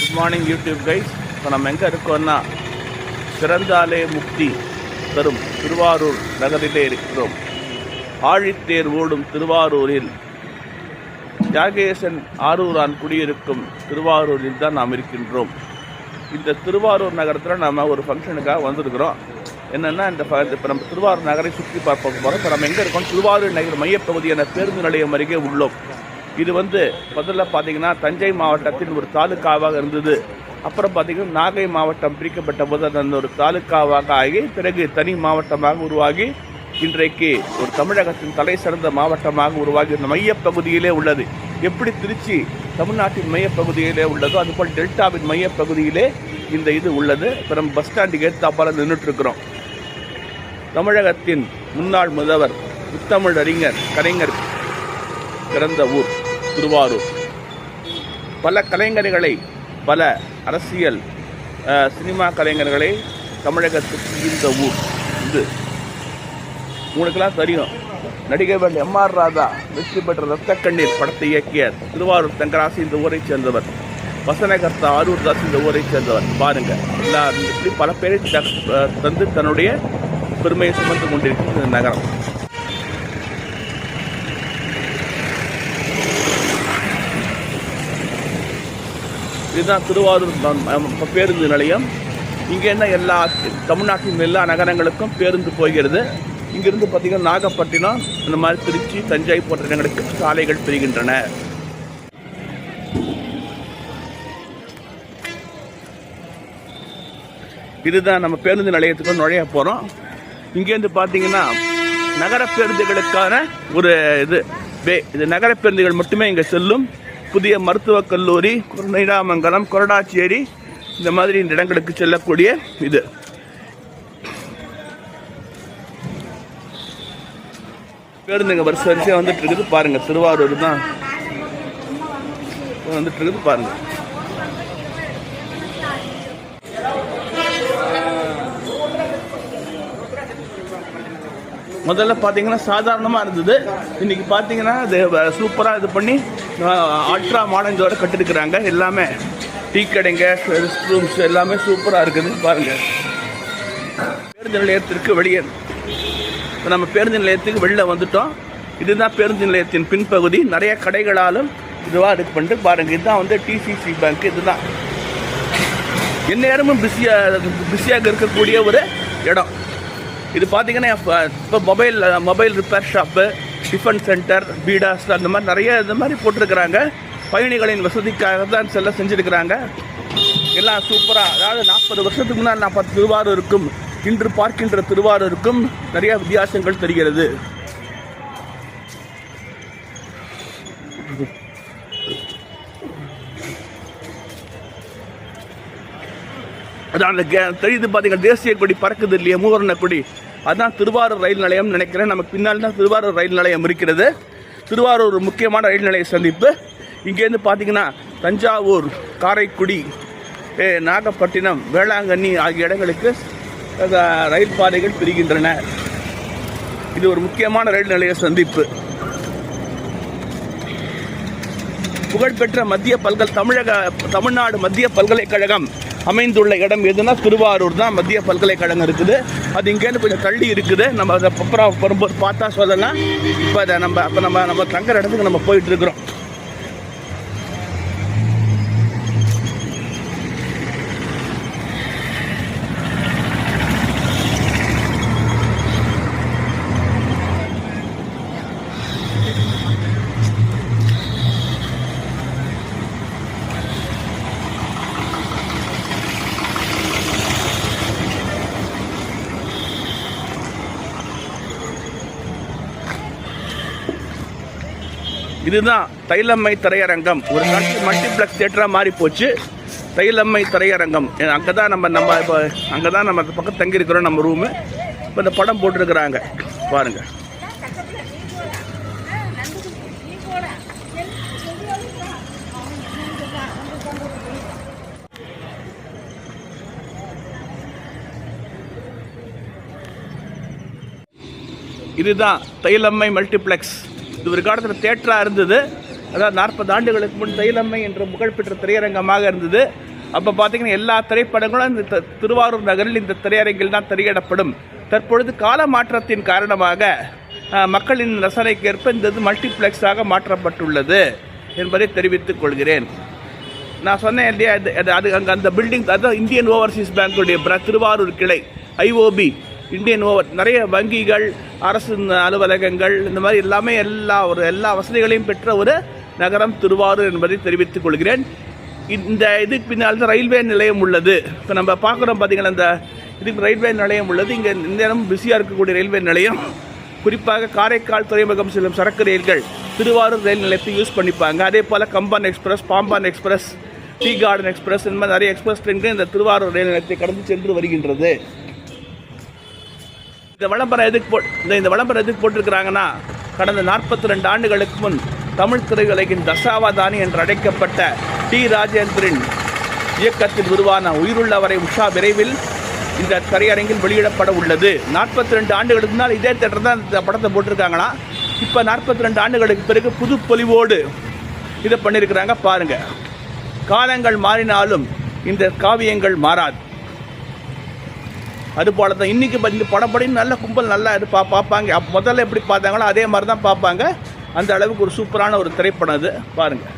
Good morning YouTube guys. இப்போ நம்ம எங்கே இருக்கோம்னா பிறந்தாலே முக்தி தரும் திருவாரூர் நகரிலே இருக்கிறோம். ஆழித்தேர் ஓடும் திருவாரூரில் தியாகேசன் ஆரூரான் குடியிருக்கும் திருவாரூரில் தான் நாம் இருக்கின்றோம். இந்த திருவாரூர் நகரத்தில் நம்ம ஒரு ஃபங்க்ஷனுக்காக வந்திருக்கிறோம். என்னென்னா இப்போ நம்ம திருவாரூர் நகரை சுற்றி பார்க்க போகிறோம். இப்போ நம்ம எங்கே இருக்கோம்? திருவாரூர் நகர் மையப்பகுதியான பேருந்து நிலையம் அருகே உள்ளோம். இது முதல்ல பார்த்திங்கன்னா தஞ்சை மாவட்டத்தின் ஒரு தாலுக்காவாக இருந்தது. அப்புறம் பார்த்திங்கன்னா நாகை மாவட்டம் பிரிக்கப்பட்ட போது அந்த ஒரு தாலுக்காவாக ஆகி பிறகு தனி மாவட்டமாக உருவாகி இன்றைக்கு ஒரு தமிழகத்தின் தலை சிறந்த மாவட்டமாக உருவாகி இந்த மையப்பகுதியிலே உள்ளது. எப்படி திருச்சி தமிழ்நாட்டின் மையப்பகுதியிலே உள்ளதோ அதுபோல் டெல்டாவின் மையப்பகுதியிலே இந்த இது உள்ளது. இப்போ நம்ம பஸ் ஸ்டாண்டுக்கு ஏற்றாப்பால் நின்றுட்டுருக்கிறோம். தமிழகத்தின் முன்னாள் முதல்வர் முத்தமிழ் கலைஞர் பிறந்த ஊர் திருவாரூர். பல கலைஞர்களை, பல அரசியல் சினிமா கலைஞர்களை தமிழகத்துக்கு இந்த ஊர் இது உங்களுக்கெல்லாம் தெரியும். நடிகர் எம்.ஆர். ராதா வெற்றி பெற்ற ரத்த கண்ணீர் படத்தை இயக்கிய திருவாரூர் தங்கராசி இந்த ஊரை சேர்ந்தவர். வசனகர்த்தா ஆரூர் தாஸ் இந்த ஊரை சேர்ந்தவர். பாருங்க, இப்படி பல பேரை தந்து தன்னுடைய பெருமையை சுமந்து கொண்டிருக்கும் இந்த நகரம். இதுதான் திருவாரூர் பேருந்து நிலையம். இங்கே என்ன தமிழ்நாட்டின் எல்லா நகரங்களுக்கும் பேருந்து போகிறது. இங்கிருந்து பார்த்திங்கன்னா நாகப்பட்டினம், இந்த மாதிரி திருச்சி, தஞ்சை போன்ற இடங்களுக்கு சாலைகள் பிரிகின்றன. இதுதான் நம்ம பேருந்து நிலையத்துக்கு நுழைய போகிறோம். இங்கேருந்து பார்த்தீங்கன்னா நகர பேருந்துகளுக்கான ஒரு இது நகர பேருந்துகள் மட்டுமே இங்கே செல்லும். புதிய மருத்துவக் கல்லூரி, நீடாமங்கலம், கொரடாச்சேரி, இந்த மாதிரி இந்த இடங்களுக்கு செல்லக்கூடிய இது. பேருந்துங்க வரிசையாக வந்துட்டு இருக்குது. பாருங்க, திருவாரூர் தான் வந்துட்டு இருக்குது. பாருங்க, முதல்ல பார்த்தீங்கன்னா சாதாரணமாக இருந்தது. இன்றைக்கி பார்த்தீங்கன்னா இது சூப்பராக இது பண்ணி அல்ட்ரா மாடர்னோட கட்டிருக்கிறாங்க. எல்லாமே டீ கடைங்க, ரெஸ்ட் ரூம்ஸ் எல்லாமே சூப்பராக இருக்குது. பாருங்கள், பேருந்து நிலையத்திற்கு வெளியே இப்போ நம்ம பேருந்து நிலையத்துக்கு வெளில வந்துட்டோம். இதுதான் பேருந்து நிலையத்தின் பின்பகுதி. நிறைய கடைகளாலும் இதுவாக இது பண்ணிட்டு பாருங்கள். இதுதான் டிசிசி பேங்க். இதுதான் எந்நேரமும் பிஸியாக இருக்கக்கூடிய ஒரு இடம். இது பார்த்தீங்கன்னா இப்போ mobile repair shop, tiffin centre, பீடாஸ், அந்த மாதிரி நிறைய இந்த மாதிரி போட்டிருக்கிறாங்க. பயணிகளின் வசதிக்காக தான் செஞ்சுருக்கிறாங்க. எல்லாம் சூப்பராக. அதாவது 40 வருஷத்துக்கு முன்னால் நான் பார்த்த திருவாரூருக்கும் இன்று பார்க்கின்ற திருவாரூருக்கும் நிறைய வித்தியாசங்கள் தெரிகிறது. அதான் தெரியுது பார்த்தீங்கன்னா, தேசிய கொடி பறக்குது இல்லையா, மூவர்ண கொடி. அதுதான் திருவாரூர் ரயில் நிலையம் நினைக்கிறேன். நமக்கு பின்னால் தான் திருவாரூர் ரயில் நிலையம் இருக்கிறது. திருவாரூர் முக்கியமான ரயில் நிலைய சந்திப்பு. இங்கேருந்து பார்த்தீங்கன்னா தஞ்சாவூர், காரைக்குடி, நாகப்பட்டினம், வேளாங்கண்ணி ஆகிய இடங்களுக்கு ரயில் பாதைகள் பிரிகின்றன. இது ஒரு முக்கியமான ரயில் நிலைய சந்திப்பு. புகழ்பெற்ற தமிழ்நாடு மத்திய பல்கலைக்கழகம் அமைந்துள்ள இடம் எதுனா திருவாரூர் தான். மத்திய பல்கலைக்கழகம் இருக்குது. அது இங்கேருந்து கொஞ்சம் தள்ளி இருக்குது. நம்ம அதை அப்புறம் வரும்போது பார்த்தா சொல்லலாம். இப்போ அதை நம்ம தங்குற இடத்துக்கு நம்ம போயிட்டு இருக்கிறோம். இதுதான் தைலம்மை திரையரங்கம். ஒரு மல்டிப்ளெக்ஸ் தியேட்டராக மாறி போச்சு. தைலம்மை திரையரங்கம். அங்கே தான் இப்போ அங்கே தான் நம்ம பக்கம் தங்கியிருக்கிறோம். நம்ம ரூமு இப்போ இந்த படம் போட்டிருக்கிறாங்க பாருங்கள். இதுதான் தைலம்மை மல்டிப்ளெக்ஸ். இது ஒரு காலத்தில் தேட்டராக இருந்தது. அதாவது 40 ஆண்டுகளுக்கு முன் தைலம்மை என்ற புகழ்பெற்ற திரையரங்கமாக இருந்தது. அப்போ பார்த்தீங்கன்னா எல்லா திரைப்படங்களும் இந்த திருவாரூர் நகரில் இந்த திரையரங்கில் தான் திரையிடப்படும். தற்பொழுது கால மாற்றத்தின் காரணமாக மக்களின் ரசனைக்கேற்ப இந்த இது மல்டிப்ளெக்ஸாக மாற்றப்பட்டுள்ளது என்பதை தெரிவித்துக் கொள்கிறேன். நான் சொன்னேன் இல்லையா, அது அங்கே அந்த பில்டிங் அதுதான் இந்தியன் ஓவர்சீஸ் பேங்குடைய திருவாரூர் கிளை IOB நிறைய வங்கிகள், அரசு அலுவலகங்கள், இந்த மாதிரி எல்லாமே எல்லா வசதிகளையும் பெற்ற ஒரு நகரம் திருவாரூர் என்பதை தெரிவித்துக் கொள்கிறேன். இந்த இதுக்கு பின்னால் தான் ரயில்வே நிலையம் உள்ளது. இப்போ நம்ம பார்க்குறோம் பார்த்தீங்கன்னா, இந்த இதுக்கு ரயில்வே நிலையம் உள்ளது. இங்கே இந்த இடம் பிஸியாக இருக்கக்கூடிய ரயில்வே நிலையம். குறிப்பாக காரைக்கால் துறைமுகம் செல்லும் சரக்கு ரயில்கள் திருவாரூர் ரயில் நிலையத்தை யூஸ் பண்ணிப்பாங்க. அதே போல் Kamban express, Pamban express, tea garden express, இந்த மாதிரி நிறைய எக்ஸ்பிரஸ் ட்ரெயின்கள் இந்த திருவாரூர் ரயில் நிலையத்தை கடந்து சென்று வருகின்றது. இந்த விளம்பரம் எதுக்கு போட்டிருக்கிறாங்கன்னா, கடந்த 42 ஆண்டுகளுக்கு முன் தமிழ் திரையுலகின் தசாவதானி என்று அழைக்கப்பட்ட டி ராஜேந்திரன் இயக்கத்தில் உருவான உயிருள்ளவரை உஷா விரைவில் இந்த திரையரங்கில் வெளியிடப்பட உள்ளது. 42 ஆண்டுகளுக்கு முன்னால் இதே தேட்டர் தான் இந்த படத்தை போட்டிருக்காங்களா. இப்போ 42 ஆண்டுகளுக்கு பிறகு புது பொலிவோடு இதை பண்ணியிருக்கிறாங்க. பாருங்கள், காலங்கள் மாறினாலும் இந்த காவியங்கள் மாறாது. அதுபோல தான் இன்றைக்கி இந்த படப்படின்னு நல்ல கும்பல் நல்லா இது பார்ப்பாங்க. முதல்ல எப்படி பார்த்தாங்களோ அதே மாதிரி தான் பார்ப்பாங்க. அந்த அளவுக்கு ஒரு சூப்பரான ஒரு திரைப்படம் அது. பாருங்கள்.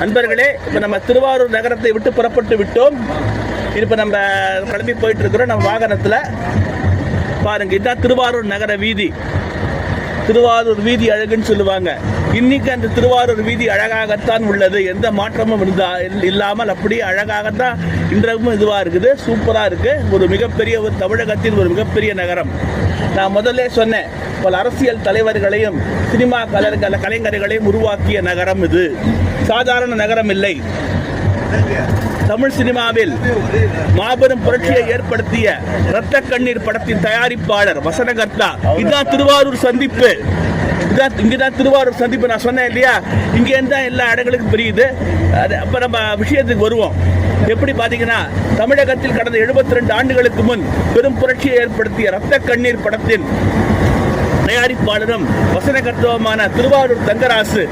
நண்பர்களே, இப்போ நம்ம திருவாரூர் நகரத்தை விட்டு புறப்பட்டு விட்டோம். இப்போ நம்ம கிளம்பி போயிட்டு இருக்கிறோம் நம்ம வாகனத்தில். பாருங்க, இதுதான் திருவாரூர் நகர வீதி. திருவாரூர் வீதி அழகுன்னு சொல்லுவாங்க. இன்னைக்கு அந்த திருவாரூர் வீதி அழகாகத்தான் உள்ளது. எந்த மாற்றமும் இல்லாமல் அப்படியே அழகாகத்தான் இன்றைக்கும் இதுவாக இருக்குது. சூப்பராக இருக்குது. ஒரு மிகப்பெரிய ஒரு தமிழகத்தின் ஒரு மிகப்பெரிய நகரம். நான் முதல்ல சொன்னேன், பல அரசியல் தலைவர்களையும் சினிமா கலைஞர்களையும் உருவாக்கிய நகரம் இது. சாதாரண நகரம் இல்லை. தமிழ் சினிமாவில் மாபெரும் புரட்சியை ஏற்படுத்திய இரத்த கண்ணீர் படத்தின் தயாரிப்பாளர், வசனகர்த்தா. இதுதான் திருவாரூர் சந்திப்பு. இங்கதான் திருவாரூர் சந்திப்பு. நான் சொன்னேன் இல்லையா, இங்கேருந்து தான் எல்லா இடங்களுக்கும் தெரியுது. அப்ப நம்ம விஷயத்துக்கு வருவோம். எப்படி பாத்தீங்கன்னா, தமிழகத்தில் கடந்த 72 ஆண்டுகளுக்கு முன் பெரும் புரட்சியை ஏற்படுத்திய இரத்த கண்ணீர் படத்தின் தயாரிப்பாளரும் வசனகர்த்தவுமான திருவாரூர் தங்கராசு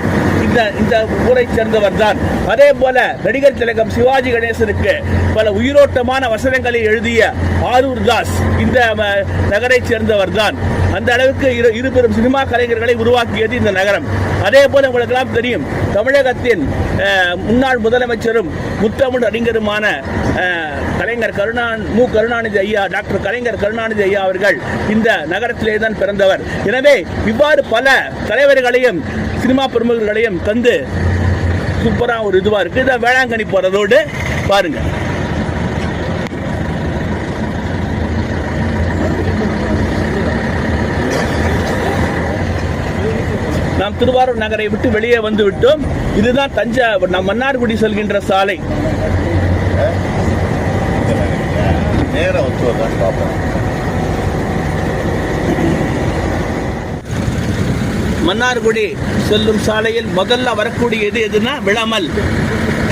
இந்த ஊரை சேர்ந்தவர் தான். அதே போல நடிகர் திலகம் சிவாஜி கணேசனுக்கு பல உயிரோட்டமான வசனங்களை எழுதிய ஆரூர் தாஸ் இந்த நகரை சேர்ந்தவர் தான். அந்த அளவுக்கு இருபெரும் சினிமா கலைஞர்களை உருவாக்கியது இந்த நகரம். அதே போல உங்களுக்கு எல்லாம் தெரியும், தமிழகத்தின் முன்னாள் முதலமைச்சரும் முத்தமிழ் அறிஞருமான கலைஞர் கருணாநிதி ஐயா, டாக்டர் கலைஞர் கருணாநிதி ஐயா அவர்கள் இந்த நகரத்திலே தான் பிறந்தவர். எனவே இவ்வாறு பல தலைவர்களையும் சினிமா பிரமுகர்களையும் தந்து சூப்பரா ஒரு இதுவா இருக்கு. இதை வேளாங்கண்ணி போற ரோடு பாருங்க. நாம் திருவாரூர் நகரை விட்டு வெளியே வந்து விட்டோம். இதுதான் தஞ்சாவூர் மன்னார்குடி செல்கின்ற சாலை. மன்னார்குடி செல்லும் சாலையில் முதல்ல வரக்கூடியது எதுனா விளமல்.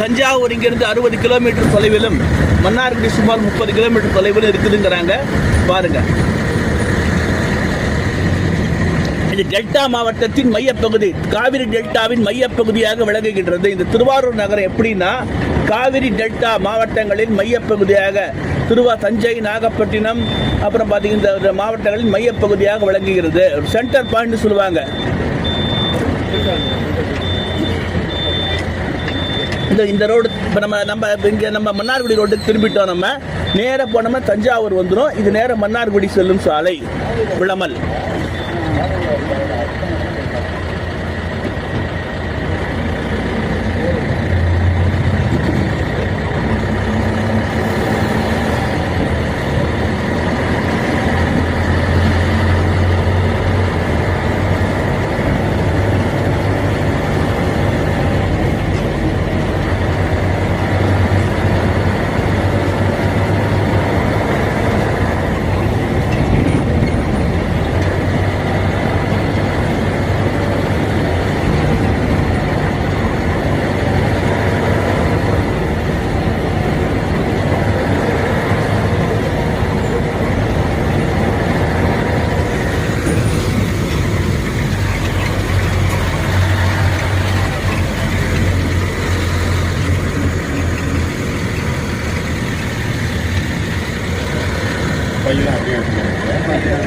தஞ்சாவூர் இங்கிருந்து 60 கிலோமீட்டர் தொலைவிலும் மன்னார்குடி சுமார் 30 கிலோமீட்டர் தொலைவிலும் இருக்குதுங்கிறாங்க. பாருங்க, இது டெல்டா மாவட்டத்தின் மையப்பகுதி, காவிரி டெல்டாவின் மையப்பகுதியாக விளங்குகின்றது. இந்த திருவாரூர் நகரம் எப்படின்னா, காவிரி டெல்டா மாவட்டங்களின் மையப்பகுதியாக தஞ்சை, நாகப்பட்டினம், அப்புறம் பார்த்தீங்கன்னா இந்த மாவட்டங்களின் மையப்பகுதியாக விளங்குகிறது. சென்டர் பாயிண்ட் சொல்லுவாங்க. இந்த ரோடு இப்போ நம்ம மன்னார்குடி ரோட்டுக்கு திரும்பிட்டோம். நம்ம நேராக போனோம்னா தஞ்சாவூர் வந்துடும். இது நேராக மன்னார்குடி செல்லும் சாலை விளமல்.